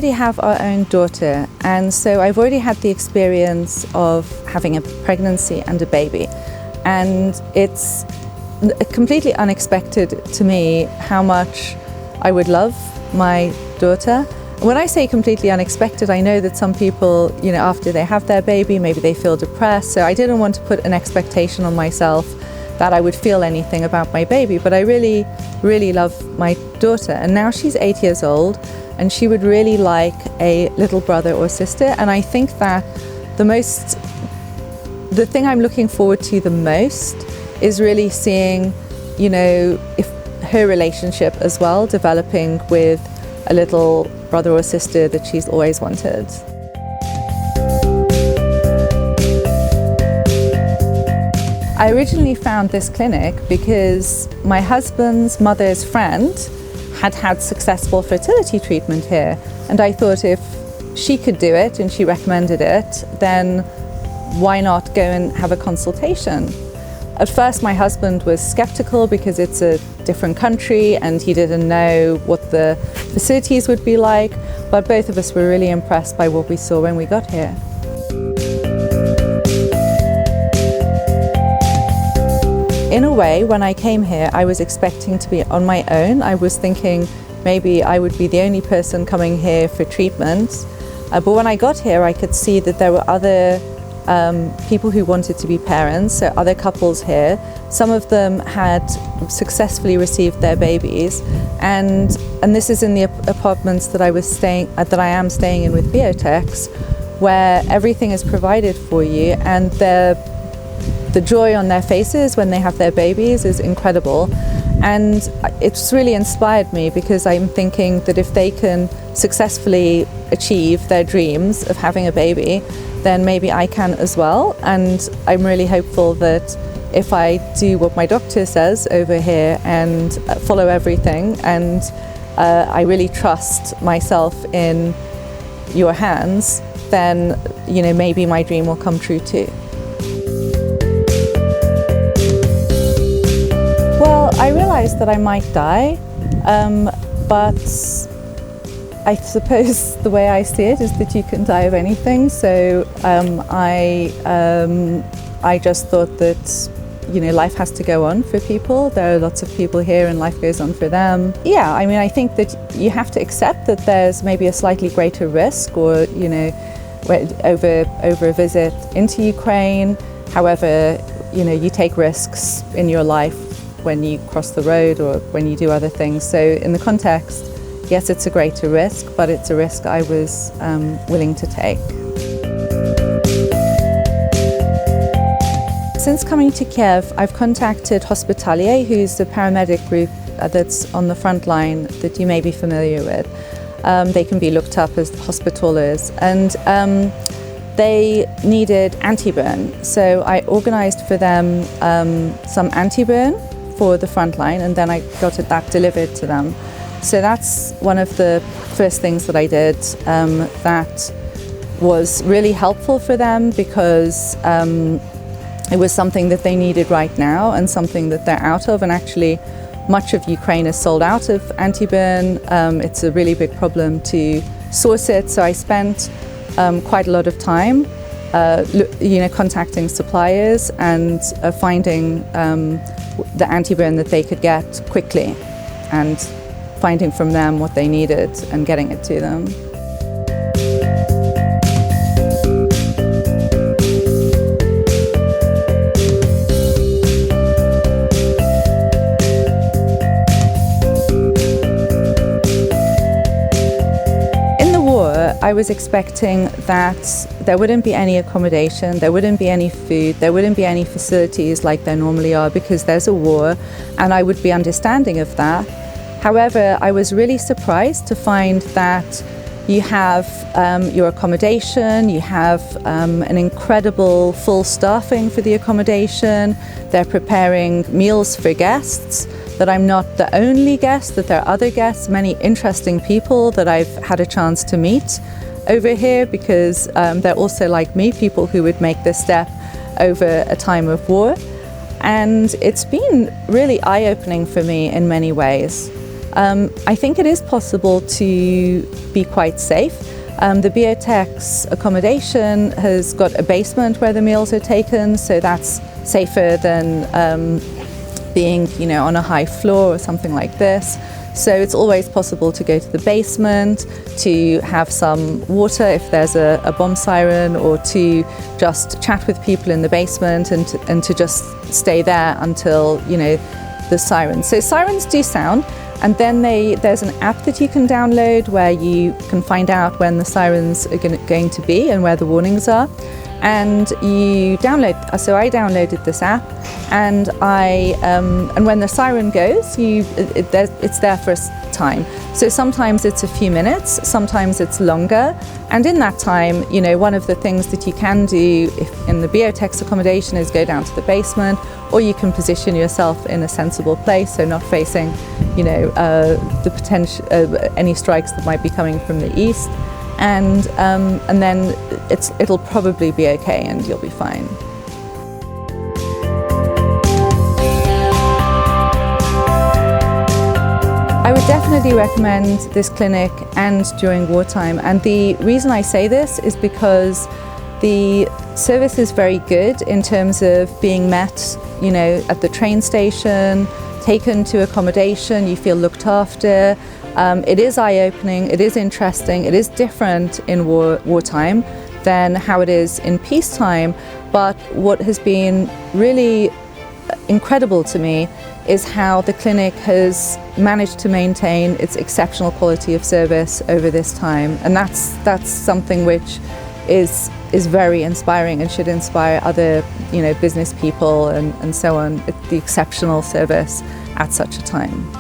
already have our own daughter, and so I've already had the experience of having a pregnancy and a baby. And it's completely unexpected to me how much I would love my daughter. When I say completely unexpected, I know that some people, after they have their baby, maybe they feel depressed. So I didn't want to put an expectation on myself that I would feel anything about my baby, but I really, really love my daughter. And now she's 8 years old, and she would really like a little brother or sister. And I think that the thing I'm looking forward to the most is really seeing, if her relationship as well, developing with a little brother or sister that she's always wanted. I originally found this clinic because my husband's mother's friend had successful fertility treatment here, and I thought if she could do it and she recommended it, then why not go and have a consultation? At first my husband was skeptical because it's a different country and he didn't know what the facilities would be like, but both of us were really impressed by what we saw when we got here. In a way, when I came here, I was expecting to be on my own. I was thinking maybe I would be the only person coming here for treatment. But when I got here, I could see that there were other people who wanted to be parents, so other couples here. Some of them had successfully received their babies, and this is in the apartments that I am staying in with BioTex, where everything is provided for you, and the joy on their faces when they have their babies is incredible. And it's really inspired me because I'm thinking that if they can successfully achieve their dreams of having a baby, then maybe I can as well. And I'm really hopeful that if I do what my doctor says over here and follow everything, and I really trust myself in your hands, then maybe my dream will come true too. Well, I realized that I might die, but I suppose the way I see it is that you can die of anything. So I just thought that life has to go on for people. There are lots of people here and life goes on for them. Yeah, I think that you have to accept that there's maybe a slightly greater risk, or over a visit into Ukraine. However, you take risks in your life when you cross the road or when you do other things. So in the context, yes, it's a greater risk, but it's a risk I was willing to take. Since coming to Kiev, I've contacted Hospitalier, who's the paramedic group that's on the front line that you may be familiar with. They can be looked up as hospitalers, and they needed anti-burn. So I organized for them some anti-burn for the front line, and then I got that delivered to them. So that's one of the first things that I did that was really helpful for them, because it was something that they needed right now and something that they're out of. And actually, much of Ukraine is sold out of anti-burn. It's a really big problem to source it. So I spent quite a lot of time contacting suppliers and finding the anti-burn that they could get quickly, and finding from them what they needed and getting it to them. I was expecting that there wouldn't be any accommodation, there wouldn't be any food, there wouldn't be any facilities like there normally are because there's a war, and I would be understanding of that. However, I was really surprised to find that you have your accommodation, you have an incredible full staffing for the accommodation, they're preparing meals for guests, that I'm not the only guest, that there are other guests, many interesting people that I've had a chance to meet over here, because they're also like me, people who would make this step over a time of war. And it's been really eye-opening for me in many ways. I think it is possible to be quite safe. The BioTex accommodation has got a basement where the meals are taken, so that's safer than being, on a high floor or something like this. So it's always possible to go to the basement, to have some water if there's a bomb siren, or to just chat with people in the basement and to just stay there until, the sirens. So sirens do sound, and then there's an app that you can download where you can find out when the sirens are going to be and where the warnings are. And you so I downloaded this app, and and when the siren goes, it's there for a time. So sometimes it's a few minutes, sometimes it's longer. And in that time, one of the things that you can do in the BioTex accommodation is go down to the basement, or you can position yourself in a sensible place, so not facing, the potential any strikes that might be coming from the east. And then it'll probably be okay, and you'll be fine. I would definitely recommend this clinic and during wartime. And the reason I say this is because the service is very good in terms of being met, at the train station, taken to accommodation, you feel looked after. It is eye-opening, it is interesting, it is different in wartime than how it is in peacetime. But what has been really incredible to me is how the clinic has managed to maintain its exceptional quality of service over this time. And that's something which is very inspiring and should inspire other business people and so on, the exceptional service at such a time.